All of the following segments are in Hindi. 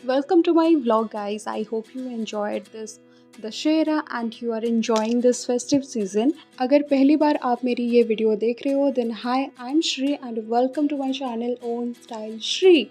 Welcome to my vlog, guys. I hope you enjoyed this Dussehra and you are enjoying this festive season. अगर पहली बार आप मेरी ये वीडियो देख रहे हो then hi, I'm Shri and welcome to my channel Own Style Shri.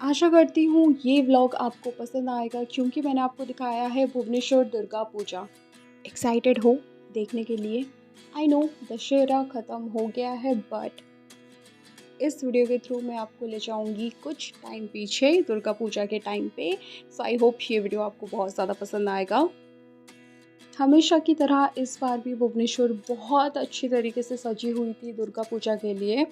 आशा करती हूँ ये व्लॉग आपको पसंद आएगा क्योंकि मैंने आपको दिखाया है भुवनेश्वर दुर्गा पूजा। एक्साइटेड हो देखने के लिए? आई नो दशहरा ख़त्म हो गया है बट इस वीडियो के थ्रू मैं आपको ले जाऊंगी कुछ टाइम पीछे दुर्गा पूजा के टाइम पे। सो आई होप ये वीडियो आपको बहुत ज़्यादा पसंद आएगा। हमेशा की तरह इस बार भी भुवनेश्वर बहुत अच्छी तरीके से सजी हुई थी दुर्गा पूजा के लिए।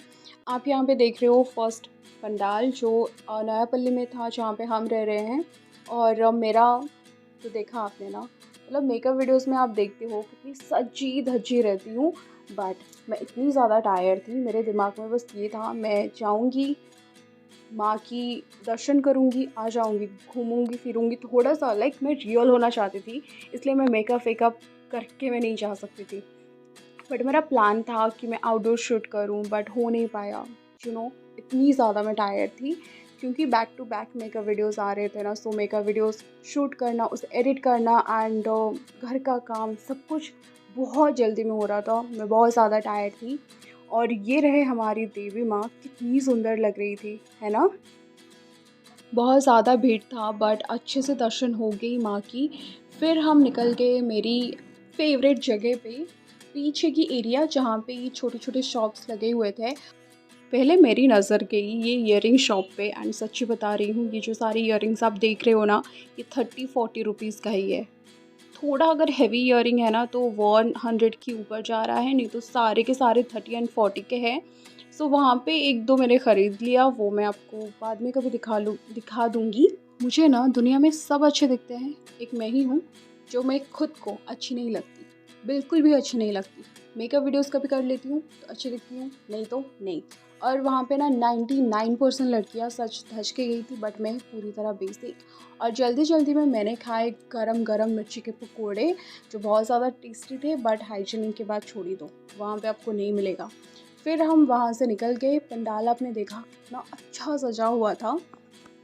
आप यहाँ पे देख रहे हो फर्स्ट पंडाल जो नयापल्ली में था जहाँ पे हम रह रहे हैं। और मेरा तो देखा आपने ना, मतलब मेकअप वीडियोस में आप देखते हो कितनी सजी धजी रहती हूँ, बट मैं इतनी ज़्यादा टायर्ड थी, मेरे दिमाग में बस ये था मैं जाऊँगी माँ की दर्शन करूँगी, आ जाऊँगी, घूमूंगी फिरूँगी, थोड़ा सा लाइक मैं रियल होना चाहती थी, इसलिए मैं मेकअप वेकअप करके मैं नहीं जा सकती थी। बट मेरा प्लान था कि मैं आउटडोर शूट करूँ बट हो नहीं पाया। इतनी ज़्यादा मैं टायर्ड थी क्योंकि back to back makeup videos आ रहे थे ना। सो मेकअप वीडियोस शूट करना, उसे एडिट करना एंड घर का काम सब कुछ बहुत जल्दी में हो रहा था। मैं बहुत ज़्यादा टायर्ड थी और ये रहे हमारी देवी माँ, कितनी सुंदर लग रही थी, है ना। बहुत ज़्यादा भीड़ था बट अच्छे से दर्शन हो गई माँ की। फिर हम निकल गए मेरी फेवरेट जगह पे, पीछे की एरिया जहाँ पे ये छोटे छोटे शॉप्स लगे हुए थे। पहले मेरी नज़र गई ये ईयरिंग शॉप पे एंड सच्ची बता रही हूँ ये जो सारी ईयरिंग्स आप देख रहे हो ना, ये 30-40 रुपीज़ का ही है। थोड़ा अगर हैवी ईयरिंग है ना तो 100 के ऊपर जा रहा है, नहीं तो सारे के सारे 30 एंड 40 के हैं। सो वहाँ पे एक दो मैंने ख़रीद लिया, वो मैं आपको बाद में कभी दिखा दूँगी। मुझे ना दुनिया में सब अच्छे दिखते हैं, एक मैं ही हूँ जो मैं खुद को अच्छी नहीं लगती, बिल्कुल भी अच्छी नहीं लगती। मेकअप वीडियोस कभी कर लेती हूँ तो अच्छी दिखती हूँ, नहीं तो नहीं। और वहाँ पे ना 99% लड़कियाँ सच धज के गई थी बट मैं पूरी तरह बेसिक। और जल्दी जल्दी में मैंने खाए गरम गरम मिर्ची के पकोड़े जो बहुत ज़्यादा टेस्टी थे बट हाइजीनिक के बाद छोड़ ही दो, वहाँ पे आपको नहीं मिलेगा। फिर हम वहाँ से निकल गए। पंडाल आपने देखा कितना अच्छा सजा हुआ था,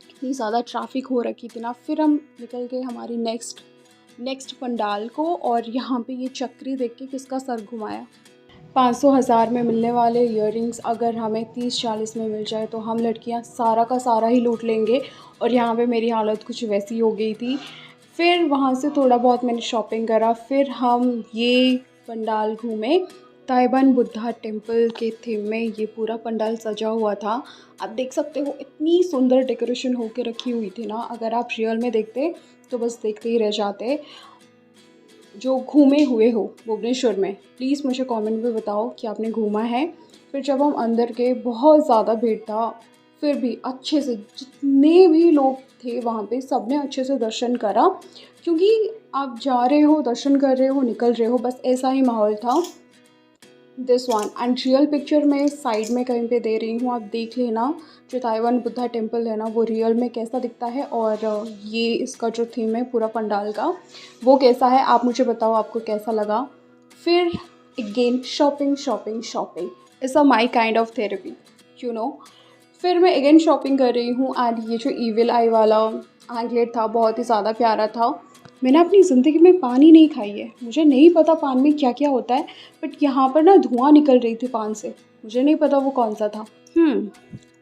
इतनी ज़्यादा ट्रैफिक हो रखी थी ना। फिर हम निकल गए हमारी नेक्स्ट पंडाल को और यहाँ पे ये चक्री देख के किसका सर घुमाया। 500-1000 में मिलने वाले इयररिंग्स अगर हमें 30-40 में मिल जाए तो हम लड़कियाँ सारा का सारा ही लूट लेंगे। और यहाँ पे मेरी हालत कुछ वैसी हो गई थी। फिर वहाँ से थोड़ा बहुत मैंने शॉपिंग करा, फिर हम ये पंडाल घूमे। ताइबान बुद्धा टेम्पल के थीम में ये पूरा पंडाल सजा हुआ था। आप देख सकते हो इतनी सुंदर डेकोरेशन होके रखी हुई थी ना, अगर आप रियल में देखते तो बस देखते ही रह जाते। जो घूमे हुए हो भुवनेश्वर में प्लीज़ मुझे कमेंट में बताओ कि आपने घूमा है। फिर जब हम अंदर गए बहुत ज़्यादा भीड़ था, फिर भी अच्छे से जितने भी लोग थे वहाँ पे सब ने अच्छे से दर्शन करा, क्योंकि आप जा रहे हो, दर्शन कर रहे हो, निकल रहे हो, बस ऐसा ही माहौल था। This one and real picture में साइड में कहीं पे दे रही हूँ, आप देख लेना। जो ताइवान बुद्धा टेम्पल है ना वो रियल में कैसा दिखता है और ये इसका जो थीम है पूरा पंडाल का वो कैसा है, आप मुझे बताओ आपको कैसा लगा। फिर again shopping shopping shopping is a my kind of therapy, you know. फिर मैं अगेन शॉपिंग कर रही हूँ एंड ये जो ईविल आई वाला एंकलेट था बहुत ही ज़्यादा प्यारा था। मैंने अपनी ज़िंदगी में पान ही नहीं खाई है, मुझे नहीं पता पान में क्या क्या होता है, बट यहाँ पर ना धुआं निकल रही थी पान से, मुझे नहीं पता वो कौन सा था।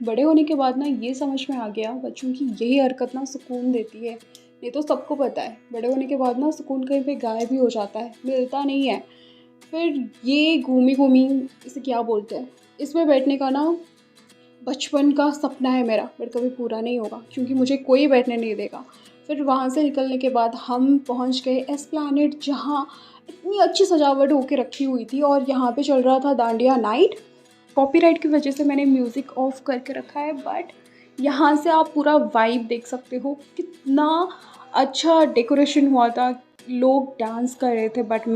बड़े होने के बाद ना ये समझ में आ गया बच्चों की यही हरकत ना सुकून देती है। नहीं तो सबको पता है बड़े होने के बाद ना सुकून कहीं पे गायब भी हो जाता है, मिलता नहीं है। फिर ये घूमी घूमी, इसे क्या बोलते हैं, इसमें बैठने का ना बचपन का सपना है मेरा, बट कभी पूरा नहीं होगा क्योंकि मुझे कोई बैठने नहीं देगा। फिर वहाँ से निकलने के बाद हम पहुँच गए एस्प्लैनेड, जहाँ इतनी अच्छी सजावट होके रखी हुई थी और यहाँ पे चल रहा था दांडिया नाइट। कॉपीराइट की वजह से मैंने म्यूज़िक ऑफ करके रखा है, बट यहाँ से आप पूरा वाइब देख सकते हो, कितना अच्छा डेकोरेशन हुआ था, लोग डांस कर रहे थे। बट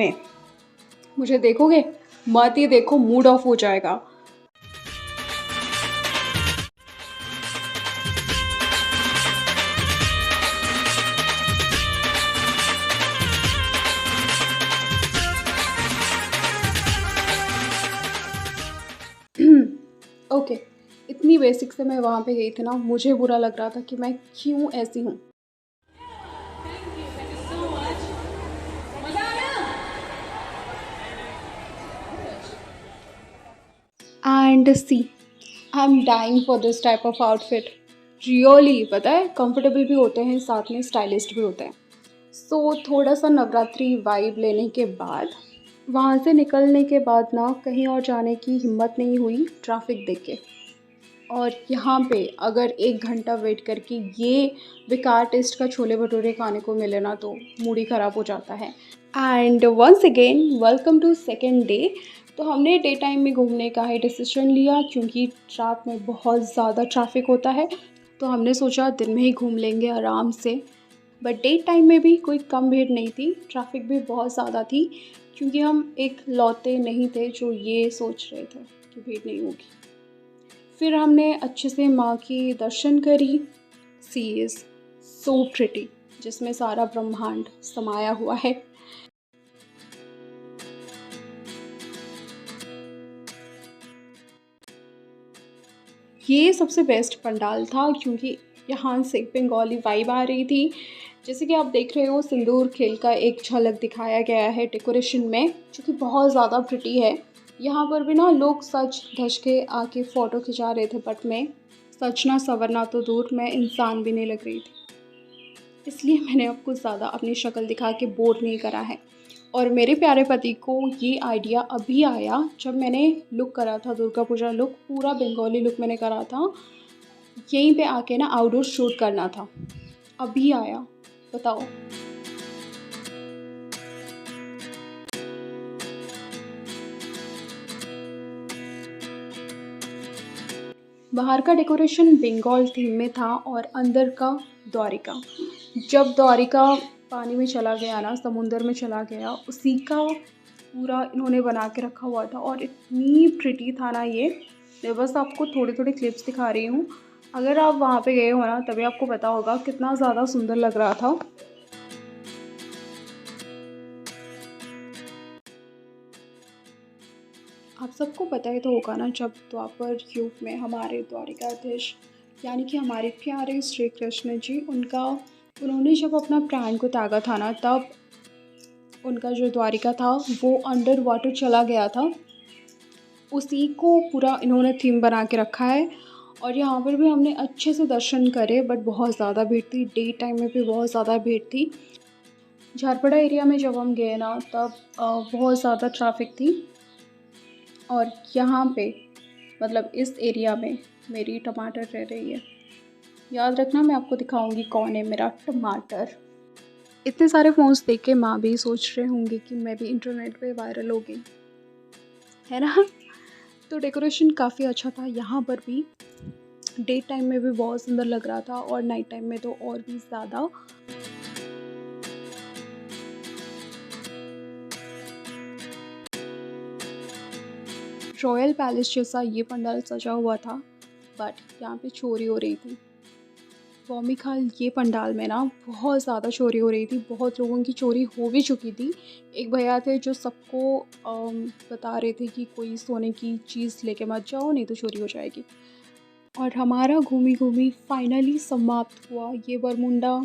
मुझे देखोगे मत ही देखो, मूड ऑफ हो जाएगा। ओके, इतनी इतनी बेसिक से मैं वहाँ पे गई थी ना, मुझे बुरा लग रहा था कि मैं क्यों ऐसी हूँ। And see, I am dying for this type of outfit. Really पता है, कंफर्टेबल भी होते हैं, साथ में स्टाइलिस्ट भी होते हैं। सो थोड़ा सा नवरात्रि वाइब लेने के बाद, वहाँ से निकलने के बाद ना कहीं और जाने की हिम्मत नहीं हुई ट्रैफिक देख के। और यहाँ पे अगर 1 घंटा वेट करके ये बेकार टेस्ट का छोले भटूरे खाने को मिले ना, तो मूड ही ख़राब हो जाता है। And once again welcome to second day. तो हमने डे टाइम में घूमने का ही डिसीजन लिया, क्योंकि रात में बहुत ज़्यादा ट्रैफिक होता है। तो हमने सोचा दिन में ही घूम लेंगे आराम से। बट डे टाइम में भी कोई कम भीड़ नहीं थी, ट्रैफिक भी बहुत ज़्यादा थी, क्योंकि हम एक लौते नहीं थे जो ये सोच रहे थे कि भीड़ नहीं होगी। फिर हमने अच्छे से माँ की दर्शन करी। सी इज़ सो प्रिटी, जिसमें सारा ब्रह्मांड समाया हुआ है। ये सबसे बेस्ट पंडाल था, क्योंकि यहाँ से बंगाली वाइब आ रही थी। जैसे कि आप देख रहे हो, सिंदूर खेल का एक झलक दिखाया गया है डेकोरेशन में, जो कि बहुत ज़्यादा प्रिटी है। यहाँ पर भी ना लोग सज धज के आके फ़ोटो खिंचा रहे थे, बट मैं सजना संवरना तो दूर, मैं इंसान भी नहीं लग रही थी। इसलिए मैंने आपको ज़्यादा अपनी शक्ल दिखा के बोर नहीं करा है। और मेरे प्यारे पति को ये आइडिया अभी आया जब मैंने लुक करा था, दुर्गा पूजा लुक, पूरा बंगाली लुक मैंने करा था। यहीं पे आके ना आउटडोर शूट करना था, अभी आया, बताओ। बाहर का डेकोरेशन बंगाल थीम में था और अंदर का द्वारिका। जब द्वारिका पानी में चला गया ना, समुंदर में चला गया, उसी का पूरा इन्होंने बना के रखा हुआ था। और इतनी प्रिटी था ना ये। मैं बस आपको थोड़े थोड़े क्लिप्स दिखा रही हूँ। अगर आप वहाँ पे गए हो ना, तभी आपको पता होगा कितना ज़्यादा सुंदर लग रहा था। आप सबको पता ही तो होगा ना, जब द्वापर युग में हमारे द्वारिकाधीश यानी कि हमारे प्यारे श्री कृष्ण जी, उन्होंने जब अपना प्राण को त्यागा था ना, तब उनका जो द्वारिका था वो अंडर वाटर चला गया था। उसी को पूरा इन्होंने थीम बना के रखा है। और यहाँ पर भी हमने अच्छे से दर्शन करे, बट बहुत ज़्यादा भीड़ थी, डे टाइम में भी बहुत ज़्यादा भीड़ थी। झारपड़ा एरिया में जब हम गए ना, तब बहुत ज़्यादा ट्रैफिक थी। और यहाँ पे मतलब इस एरिया में मेरी टमाटर रह रही है। याद रखना, मैं आपको दिखाऊंगी कौन है मेरा टमाटर। इतने सारे फ़ोन्स देख के माँ भी सोच रहे होंगे कि मैं भी इंटरनेट पे वायरल हो गई, है ना। तो डेकोरेशन काफ़ी अच्छा था यहाँ पर भी। डे टाइम में भी बहुत सुंदर लग रहा था, और नाइट टाइम में तो और भी ज़्यादा। रॉयल पैलेस जैसा ये पंडाल सजा हुआ था, बट यहाँ पे चोरी हो रही थी। बॉमिखाल ये पंडाल में ना बहुत ज़्यादा चोरी हो रही थी, बहुत लोगों की चोरी हो भी चुकी थी। एक भैया थे जो सबको बता रहे थे कि कोई सोने की चीज़ लेके मत जाओ, नहीं तो चोरी हो जाएगी। और हमारा घूमी घूमी फाइनली समाप्त हुआ ये बरमुंडा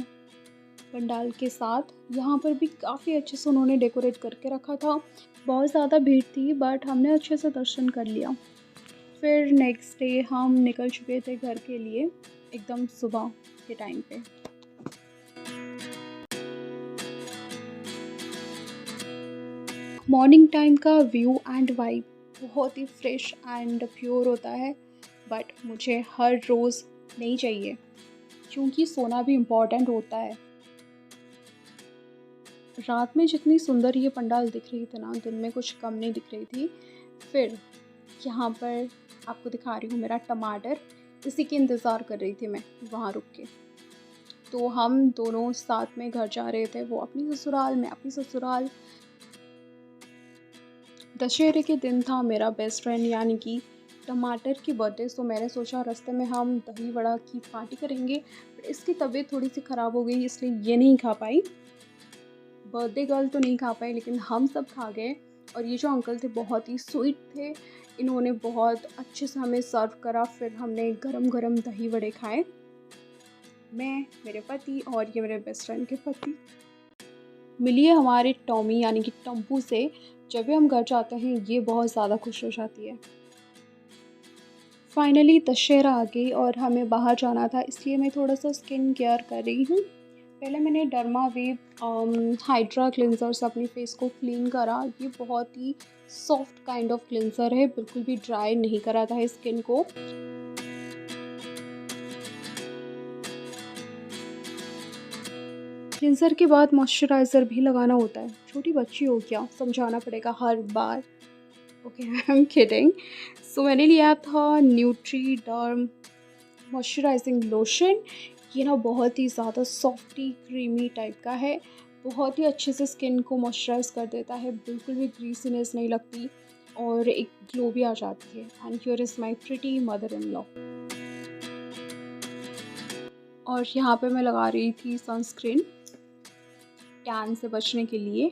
पंडाल के साथ। यहाँ पर भी काफ़ी अच्छे से उन्होंने डेकोरेट करके रखा था। बहुत ज़्यादा भीड़ थी, बट हमने अच्छे से दर्शन कर लिया। फिर नेक्स्ट डे हम निकल चुके थे घर के लिए, एकदम सुबह के टाइम पे। मॉर्निंग टाइम का व्यू एंड वाइब बहुत ही फ्रेश एंड प्योर होता है, बट मुझे हर रोज़ नहीं चाहिए, क्योंकि सोना भी इम्पॉर्टेंट होता है। रात में जितनी सुंदर ये पंडाल दिख रही थी ना, दिन में कुछ कम नहीं दिख रही थी। फिर यहाँ पर आपको दिखा रही हूँ मेरा टमाटर, इसी के इंतज़ार कर रही थी मैं वहाँ रुक के। तो हम दोनों साथ में घर जा रहे थे, वो अपनी ससुराल, मैं अपनी ससुराल। दशहरे के दिन था, मेरा बेस्ट फ्रेंड यानी कि टमाटर की बर्थडे। तो मैंने सोचा रास्ते में हम दही वड़ा की पार्टी करेंगे, बट इसकी तबीयत थोड़ी सी ख़राब हो गई, इसलिए ये नहीं खा पाई। बर्थडे गर्ल तो नहीं खा पाई, लेकिन हम सब खा गए। और ये जो अंकल थे बहुत ही स्वीट थे, इन्होंने बहुत अच्छे से हमें सर्व करा। फिर हमने गरम गरम दही वड़े खाए, मैं, मेरे पति और ये मेरे बेस्ट फ्रेंड के पति। मिलिए हमारे टॉमी यानी कि टम्पू से। जब भी हम घर जाते हैं ये बहुत ज़्यादा खुश हो जाती है। फाइनली दशहरा आ गई और हमें बाहर जाना था, इसलिए मैं थोड़ा सा स्किन केयर कर रही हूँ। पहले मैंने डर्मावीव हाइड्रा क्लिनज़र से अपने फेस को क्लीन करा। ये बहुत ही सॉफ्ट काइंड ऑफ क्लिनज़र है, बिल्कुल भी ड्राई नहीं कराता है स्किन को। क्लिनज़र के बाद मॉइस्चराइज़र भी लगाना होता है। छोटी बच्ची हो क्या, समझाना पड़ेगा हर बार। Okay, I am kidding. So मैंने लिया था न्यूट्रीडर्म मॉइस्चराइजिंग लोशन। ये ना बहुत ही ज़्यादा सॉफ्टी क्रीमी टाइप का है, बहुत ही अच्छे से स्किन को मॉइस्चराइज कर देता है, बिल्कुल भी ग्रीसीनेस नहीं लगती और एक ग्लो भी आ जाती है। And here is my pretty mother in law. और यहाँ पे मैं लगा रही थी सनस्क्रीन टैन से बचने के लिए।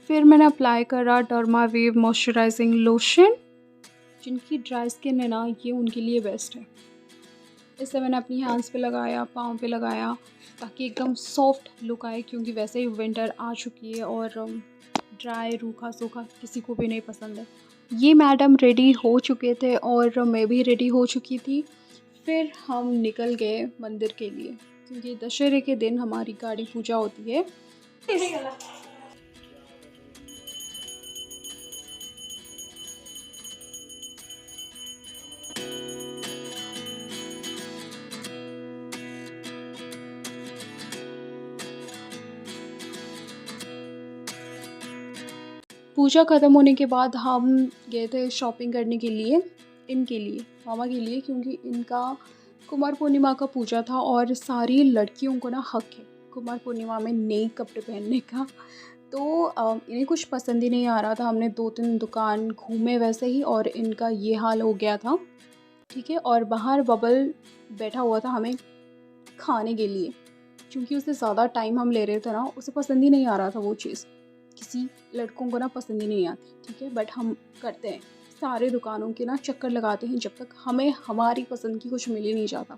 फिर मैंने अप्लाई करा डर्मावीव मॉइस्चराइजिंग लोशन। जिनकी ड्राई स्किन है ना, ये उनके लिए बेस्ट है। इसे मैंने अपनी हैंड्स पे लगाया, पाँव पे लगाया, ताकि एकदम सॉफ्ट लुक आए, क्योंकि वैसे ही विंटर आ चुकी है और ड्राई रूखा सूखा किसी को भी नहीं पसंद है। ये मैडम रेडी हो चुके थे और मैं भी रेडी हो चुकी थी। फिर हम निकल गए मंदिर के लिए, क्योंकि दशहरे के दिन हमारी गाड़ी पूजा होती है। पूजा ख़त्म होने के बाद हम गए थे शॉपिंग करने के लिए, इनके लिए, मामा के लिए, क्योंकि इनका कुमार पूर्णिमा का पूजा था और सारी लड़कियों को ना हक है कुमार पूर्णिमा में नए कपड़े पहनने का। तो इन्हें कुछ पसंद ही नहीं आ रहा था। हमने 2-3 दुकान घूमे वैसे ही और इनका ये हाल हो गया था। ठीक है, और बाहर बबल बैठा हुआ था हमें खाने के लिए, क्योंकि उससे ज़्यादा टाइम हम ले रहे थे ना, उसे पसंद ही नहीं आ रहा था वो चीज़। किसी लड़कों को ना पसंद ही नहीं आती, ठीक है, बट हम करते हैं, सारे दुकानों के ना चक्कर लगाते हैं जब तक हमें हमारी पसंद की कुछ मिल ही नहीं जाता।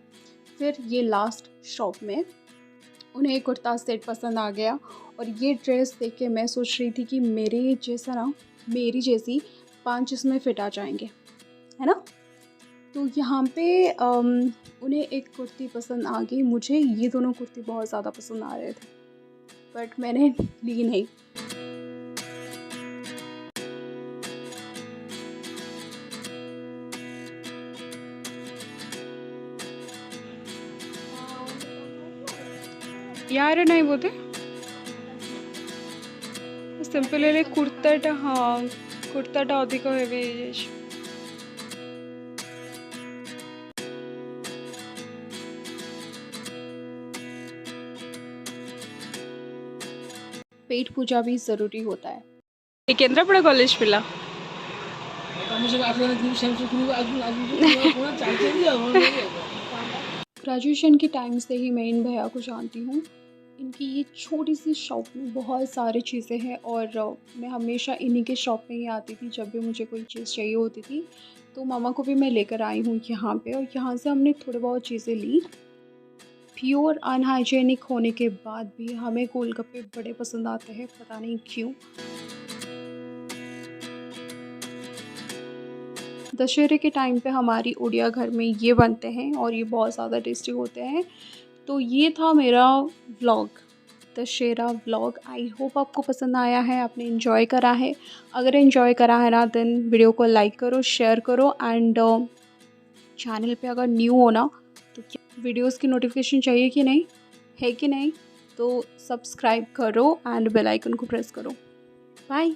फिर ये लास्ट शॉप में उन्हें एक कुर्ता सेट पसंद आ गया और ये ड्रेस देख के मैं सोच रही थी कि मेरी जैसी 5 इसमें फिट आ जाएंगे, है ना। तो यहाँ पे उन्हें एक कुर्ती पसंद आ गई, मुझे ये दोनों कुर्ती बहुत ज़्यादा पसंद आ रहे थे, बट मैंने ली नहीं। यार नहीं बोलते सिंपल है कुर्ताटा, हाँ कुर्ताटा अधिक हेवी है। पेट पूजा भी ज़रूरी होता है। ये केंद्रापड़ा कॉलेज पिला ग्रेजुएशन के टाइम से ही मैं इन भैया को जानती हूँ। इनकी ये छोटी सी शॉप में बहुत सारी चीज़ें हैं और मैं हमेशा इन्हीं के शॉप में ही आती थी जब भी मुझे कोई चीज़ चाहिए होती थी। तो मामा को भी मैं लेकर आई हूँ यहाँ पे, और यहाँ से हमने थोड़ी बहुत चीज़ें ली। प्योर अनहाइजेनिक होने के बाद भी हमें गोलगप्पे बड़े पसंद आते हैं, पता नहीं क्यों। दशहरे के टाइम पे हमारी उड़िया घर में ये बनते हैं और ये बहुत ज़्यादा टेस्टी होते हैं। तो ये था मेरा vlog, Dussehra vlog. I hope आपको पसंद आया है, आपने इन्जॉय करा है। अगर इन्जॉय करा है ना, देन वीडियो को लाइक करो, शेयर करो एंड चैनल पे अगर न्यू हो ना, तो वीडियोस की नोटिफिकेशन चाहिए कि नहीं, है कि नहीं, तो सब्सक्राइब करो एंड बेल आइकन को प्रेस करो। बाय।